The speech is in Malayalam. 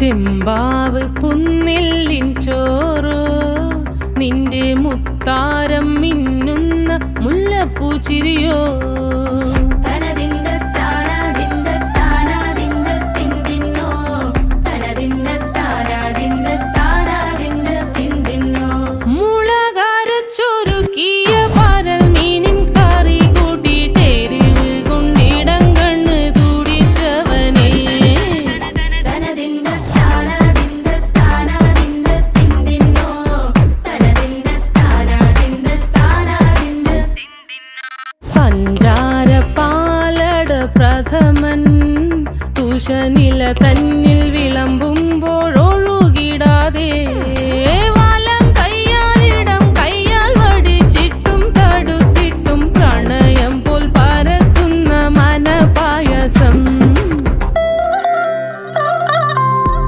ചെമ്പാവ് പുന്നെല്ലിൻ ചോറോ നിന്റെ മുത്താരം മിന്നുന്ന മുല്ലപ്പൂച്ചിരിയോ പഞ്ചാര പാലട പ്രഥമൻ തുഷനില തൻ